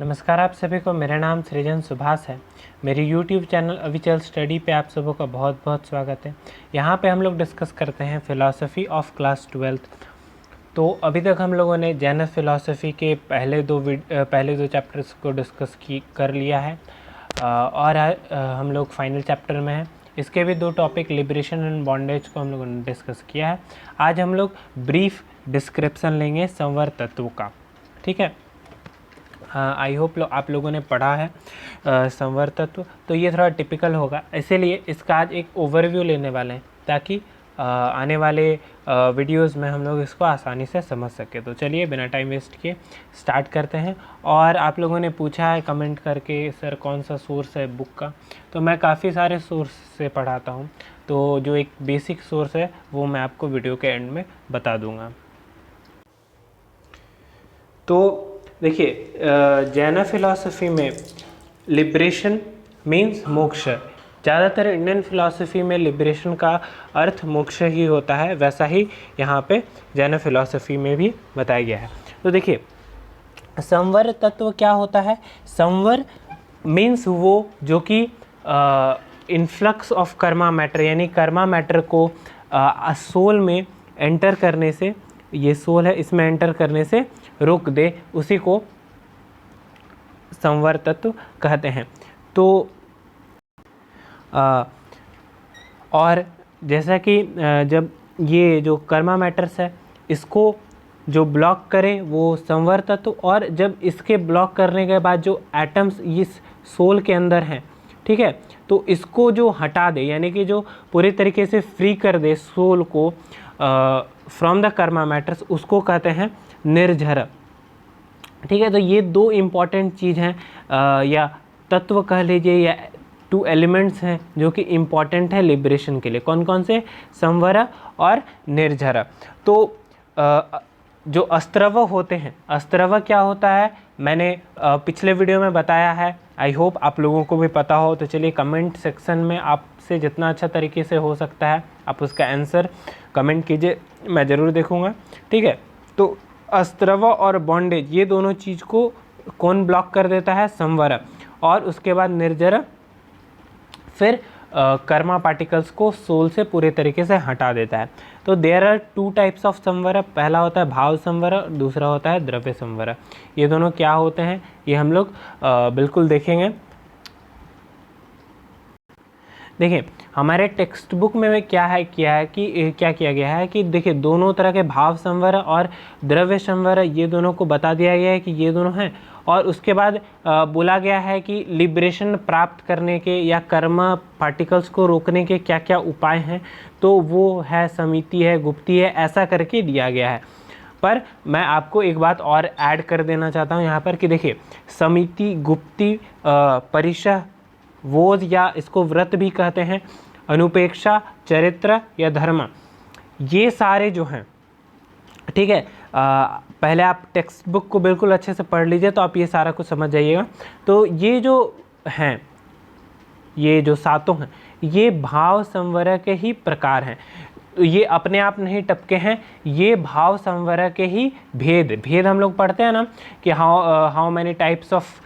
नमस्कार आप सभी को। मेरा नाम सृजन सुभाष है। मेरी YouTube चैनल अविचल स्टडी पे आप सबों का बहुत बहुत स्वागत है। यहाँ पे हम लोग डिस्कस करते हैं फ़िलासफ़ी ऑफ क्लास 12th। तो अभी तक हम लोगों ने जैन फ़िलासफ़ी के पहले दो चैप्टर्स को डिस्कस कर लिया है और हम लोग फाइनल चैप्टर में हैं। इसके भी दो टॉपिक लिबरेशन एंड बॉन्डेज को हम लोगों ने डिस्कस किया है। आज हम लोग ब्रीफ डिस्क्रिप्शन लेंगे संवर तत्व का, ठीक है। आई होप आप लोगों ने पढ़ा है संवर तत्व, तो ये थोड़ा टिपिकल होगा, इसीलिए इसका आज एक ओवरव्यू लेने वाले हैं ताकि आने वाले वीडियोस में हम लोग इसको आसानी से समझ सके। तो चलिए बिना टाइम वेस्ट किए स्टार्ट करते हैं। और आप लोगों ने पूछा है कमेंट करके सर कौन सा सोर्स है बुक का, तो मैं काफ़ी सारे सोर्स से पढ़ाता हूँ, तो जो एक बेसिक सोर्स है वो मैं आपको वीडियो के एंड में बता दूँगा। तो देखिए, जैन फिलॉसफी में लिबरेशन मीन्स मोक्ष। ज़्यादातर इंडियन फिलॉसफी में लिबरेशन का अर्थ मोक्ष ही होता है, वैसा ही यहाँ पे जैन फिलॉसफी में भी बताया गया है। तो देखिए, संवर तत्व क्या होता है? संवर मीन्स वो जो कि इन्फ्लक्स ऑफ कर्मा मैटर, यानी कर्मा मैटर को सोल में एंटर करने से, ये सोल है इसमें एंटर करने से रोक दे, उसी को संवर तत्व कहते हैं। तो और जैसा कि जब ये जो कर्मा मैटर्स है इसको जो ब्लॉक करे वो संवर तत्व, और जब इसके ब्लॉक करने के बाद जो एटम्स इस सोल के अंदर हैं, ठीक है, तो इसको जो हटा दे, यानी कि जो पूरी तरीके से फ्री कर दे सोल को फ्रॉम द कर्मा मैटर्स, उसको कहते हैं निर्झर, ठीक है। तो ये दो इम्पॉर्टेंट चीज़ हैं या तत्व कह लीजिए, या टू एलिमेंट्स हैं जो कि इम्पॉर्टेंट है लिबरेशन के लिए। कौन कौन से? संवर और निर्झर। तो जो अस्त्रव होते हैं, अस्त्रव क्या होता है मैंने पिछले वीडियो में बताया है, आई होप आप लोगों को भी पता हो। तो चलिए कमेंट सेक्शन में आपसे जितना अच्छा तरीके से हो सकता है आप उसका आंसर कमेंट कीजिए, मैं ज़रूर देखूंगा, ठीक है। तो अस्त्रव और बॉन्डेज, ये दोनों चीज़ को कौन ब्लॉक कर देता है? संवर। और उसके बाद निर्जर फिर कर्मा पार्टिकल्स को सोल से पूरे तरीके से हटा देता है। तो there are two types of संवर। पहला होता है भाव संवर, दूसरा होता है द्रव्य संवर। ये दोनों क्या होते हैं ये हम लोग बिल्कुल देखेंगे। देखिए, हमारे टेक्स्ट बुक में क्या किया गया है कि देखिए दोनों तरह के भाव संवर और द्रव्य संवर, ये दोनों को बता दिया गया है कि ये दोनों हैं। और उसके बाद बोला गया है कि लिबरेशन प्राप्त करने के या कर्म पार्टिकल्स को रोकने के क्या क्या उपाय हैं, तो वो है समिति है, गुप्ती है, ऐसा करके दिया गया है। पर मैं आपको एक बात और ऐड कर देना चाहता हूँ यहाँ पर कि देखिए, समिति, गुप्ती, परिशह, वोध या इसको व्रत भी कहते हैं, अनुपेक्षा, चरित्र या धर्म, ये सारे जो हैं, ठीक है। पहले आप टेक्स्ट बुक को बिल्कुल अच्छे से पढ़ लीजिए तो आप ये सारा कुछ समझ जाइएगा। तो ये जो हैं, ये जो सातों हैं, ये भाव संवर के ही प्रकार हैं। ये अपने आप नहीं टपके हैं, ये भाव संवर के ही भेद हम लोग पढ़ते हैं ना कि how many types of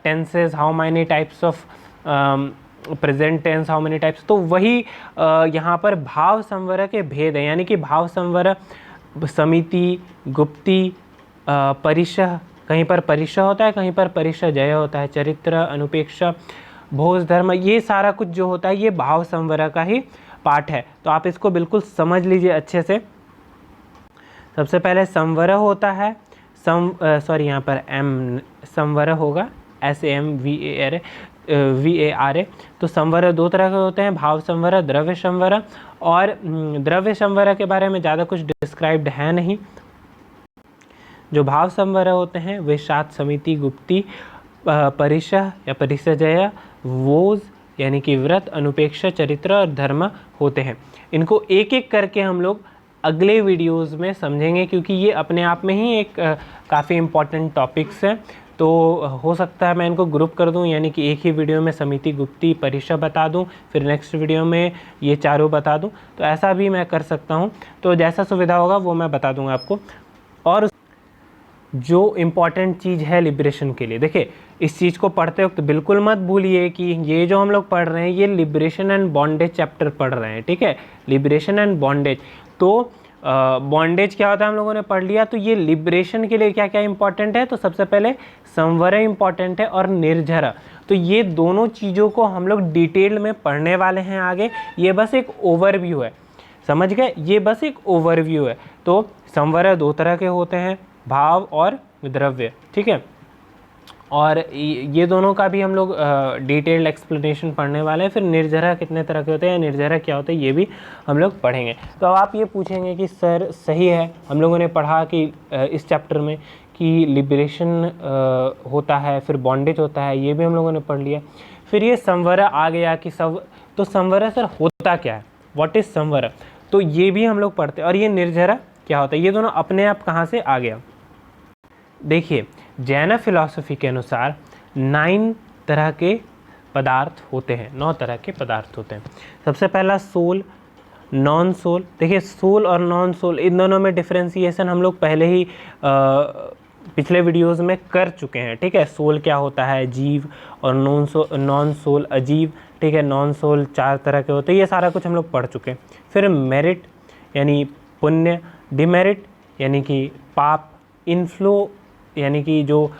tenses, how many types of present tense, how many types, तो वही यहाँ पर भाव संवर के भेद है। यानी कि भाव संवर समिति, गुप्ती, परिशह, कहीं पर परिशह होता है, कहीं पर परिशह जय होता है, चरित्र, अनुपेक्षा, भोज, धर्म, ये सारा कुछ जो होता है ये भाव संवर का ही पार्ट है। तो आप इसको बिल्कुल समझ लीजिए अच्छे से। सबसे पहले संवर होता है, यहाँ पर एम संवर होगा, SAMVAR, तो संवर दो तरह के होते हैं, भाव संवर, द्रव्य संवर। और द्रव्य संवर के बारे में ज़्यादा कुछ डिस्क्राइब्ड है नहीं। जो भाव संवर होते हैं वे 7 समिति, गुप्ती, परिशह या परिसजय, वोज यानी कि व्रत, अनुपेक्षा, चरित्र और धर्म होते हैं। इनको एक एक करके हम लोग अगले वीडियोस में समझेंगे, क्योंकि ये अपने आप में ही एक काफ़ी इम्पॉर्टेंट टॉपिक्स हैं। तो हो सकता है मैं इनको ग्रुप कर दूं, यानी कि एक ही वीडियो में समिति, गुप्ती, परिशह बता दूं, फिर नेक्स्ट वीडियो में ये चारों बता दूं, तो ऐसा भी मैं कर सकता हूं। तो जैसा सुविधा होगा वो मैं बता दूंगा आपको। और जो इम्पॉर्टेंट चीज़ है लिबरेशन के लिए। देखिए इस चीज़ को पढ़ते वक्त बिल्कुल मत भूलिए कि ये जो हम लोग पढ़ रहे हैं ये लिबरेशन एंड बॉन्डेज चैप्टर पढ़ रहे हैं, ठीक है, लिबरेशन एंड बॉन्डेज। तो बॉन्डेज क्या होता है हम लोगों ने पढ़ लिया। तो ये लिबरेशन के लिए क्या क्या इंपॉर्टेंट है, तो सबसे पहले संवरय इंपॉर्टेंट है और निर्जरा। तो ये दोनों चीज़ों को हम लोग डिटेल में पढ़ने वाले हैं आगे। ये बस एक ओवरव्यू है, समझ गए, ये बस एक ओवरव्यू है। तो संवरय दो तरह के होते हैं, भाव और द्रव्य, ठीक है, और ये दोनों का भी हम लोग डिटेल्ड एक्सप्लेनेशन पढ़ने वाले हैं। फिर निर्जरा कितने तरह के होते हैं, निर्जरा क्या होता है, ये भी हम लोग पढ़ेंगे। तो अब आप ये पूछेंगे कि सर सही है, हम लोगों ने पढ़ा कि इस चैप्टर में कि लिबरेशन होता है, फिर बॉन्डेज होता है, ये भी हम लोगों ने पढ़ लिया। फिर ये संवरा आ गया कि तो संवरा सर होता क्या है, व्हाट इज़ संवरा, तो ये भी हम लोग पढ़ते हैं। और ये निर्जरा क्या होता है, ये दोनों अपने आप कहाँ से आ गया। देखिए जैन फिलॉसफी के अनुसार 9 तरह के पदार्थ होते हैं, 9 तरह के पदार्थ होते हैं। सबसे पहला सोल, नॉन सोल। देखिए सोल और नॉन सोल इन दोनों में डिफ्रेंसिएशन हम लोग पहले ही पिछले वीडियोस में कर चुके हैं, ठीक है। सोल क्या होता है, जीव, और नॉन सोल अजीव, ठीक है। नॉन सोल 4 तरह के होते हैं, ये सारा कुछ हम लोग पढ़ चुके हैं। फिर मेरिट यानी पुण्य, डिमेरिट यानी कि पाप, इनफ्लो यानी कि जो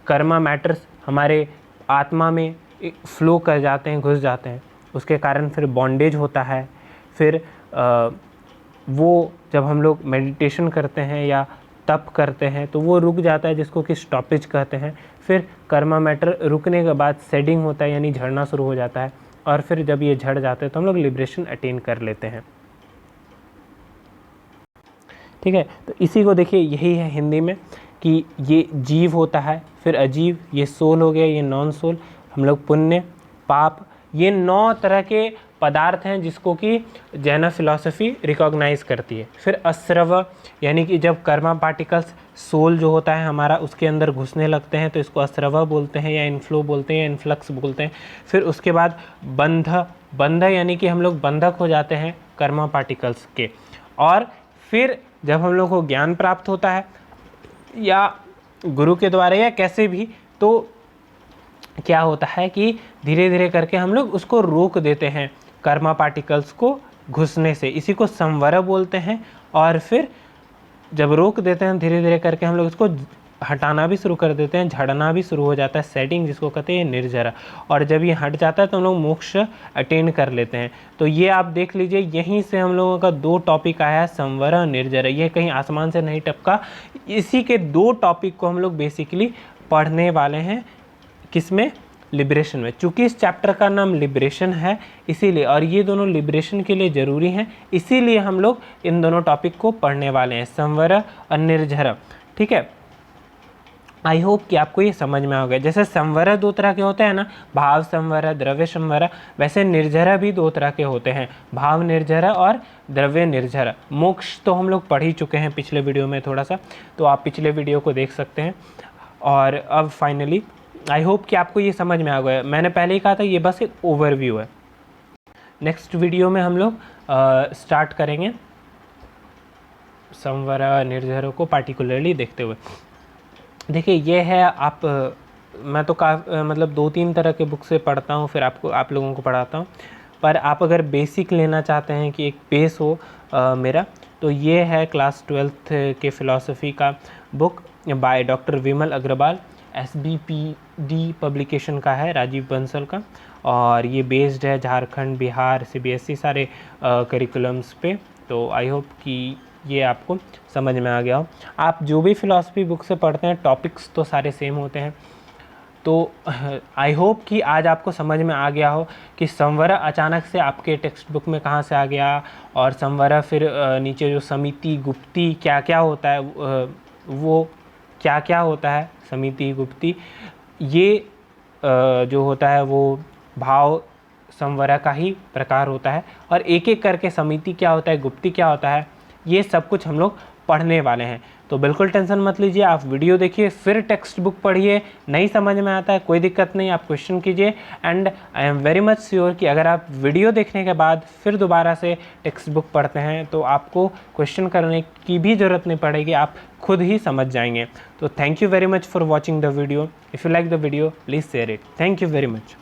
कर्मा मैटर्स हमारे आत्मा में फ्लो कर जाते हैं, घुस जाते हैं, उसके कारण फिर बॉन्डेज होता है। फिर वो जब हम लोग मेडिटेशन करते हैं या तप करते हैं तो वो रुक जाता है, जिसको कि स्टॉपेज कहते हैं। फिर कर्मा मैटर रुकने के बाद सेडिंग होता है, यानी झड़ना शुरू हो जाता है, और फिर जब ये झड़ जाते हैं तो हम लोग लिबरेशन अटेन कर लेते हैं, ठीक है। तो इसी को देखिए यही है हिंदी में कि ये जीव होता है, फिर अजीव, ये सोल हो गया, ये नॉन सोल, हम लोग पुण्य, पाप, ये 9 तरह के पदार्थ हैं जिसको कि जैन फिलॉसफी रिकॉग्नाइज करती है। फिर अस्रव यानी कि जब कर्मा पार्टिकल्स सोल जो होता है हमारा उसके अंदर घुसने लगते हैं तो इसको अस्रव बोलते हैं, या इनफ्लो बोलते हैं, या इन्फ्लक्स बोलते हैं। फिर उसके बाद बंध यानी कि हम लोग बंधक हो जाते हैं कर्मा पार्टिकल्स के। और फिर जब हम लोग को ज्ञान प्राप्त होता है या गुरु के द्वारा या कैसे भी, तो क्या होता है कि धीरे धीरे करके हम लोग उसको रोक देते हैं कर्मा पार्टिकल्स को घुसने से, इसी को संवरा बोलते हैं। और फिर जब रोक देते हैं धीरे धीरे करके हम लोग इसको हटाना भी शुरू कर देते हैं, झड़ना भी शुरू हो जाता है, सेटिंग जिसको कहते हैं निर्जरा। और जब ये हट जाता है तो हम लोग मोक्ष अटेन कर लेते हैं। तो ये आप देख लीजिए, यहीं से हम लोगों का 2 टॉपिक आया है, संवरा निर्जरा, ये कहीं आसमान से नहीं टपका। इसी के 2 टॉपिक को हम लोग बेसिकली पढ़ने वाले हैं, किसमें, लिबरेशन में। चूँकि इस चैप्टर का नाम लिबरेशन है इसीलिए, और ये दोनों लिबरेशन के लिए ज़रूरी हैं, इसीलिए हम लोग इन दोनों टॉपिक को पढ़ने वाले हैं, संवरा और निर्जरा, ठीक है। आई होप कि आपको ये समझ में आ गया। जैसे संवरा 2 तरह के होते हैं ना, भाव संवरा, द्रव्य संवरा, वैसे निर्जरा भी 2 तरह के होते हैं, भाव निर्जरा और द्रव्य निर्जरा। मोक्ष तो हम लोग पढ़ ही चुके हैं पिछले वीडियो में थोड़ा सा, तो आप पिछले वीडियो को देख सकते हैं। और अब फाइनली आई होप कि आपको ये समझ में आ गया। मैंने पहले ही कहा था ये बस एक ओवरव्यू है। नेक्स्ट वीडियो में हम लोग स्टार्ट करेंगे संवरा निर्जरा को पार्टिकुलरली देखते हुए। देखिए ये है, मैं तो मतलब 2-3 तरह के बुक से पढ़ता हूँ, फिर आप लोगों को पढ़ाता हूँ। पर आप अगर बेसिक लेना चाहते हैं कि एक बेस हो मेरा, तो ये है क्लास 12th के फ़िलासफ़ी का book by doctor Vimal Agarwal, SBPD publication का है, राजीव बंसल का। और ये बेस्ड है झारखंड, बिहार, CBSE सारे करिकुलम्स पे। तो आई होप कि ये आपको समझ में आ गया हो। आप जो भी फ़िलासफ़ी बुक से पढ़ते हैं टॉपिक्स तो सारे सेम होते हैं। तो आई होप कि आज आपको समझ में आ गया हो कि संवरा अचानक से आपके टेक्स्ट बुक में कहाँ से आ गया, और संवरा फिर नीचे जो समिति गुप्ती क्या क्या होता है, वो क्या क्या होता है समिति गुप्ती, ये जो होता है वो भाव संवरा का ही प्रकार होता है। और एक एक करके समिति क्या होता है, गुप्ती क्या होता है, ये सब कुछ हम लोग पढ़ने वाले हैं। तो बिल्कुल टेंशन मत लीजिए, आप वीडियो देखिए फिर टेक्स्ट बुक पढ़िए, नहीं समझ में आता है कोई दिक्कत नहीं, आप क्वेश्चन कीजिए। And I am very much sure कि अगर आप वीडियो देखने के बाद फिर दोबारा से टेक्स्ट बुक पढ़ते हैं तो आपको क्वेश्चन करने की भी ज़रूरत नहीं पड़ेगी, आप खुद ही समझ जाएंगे। तो thank you very much for watching the video. If you like the video please share it. Thank you very much.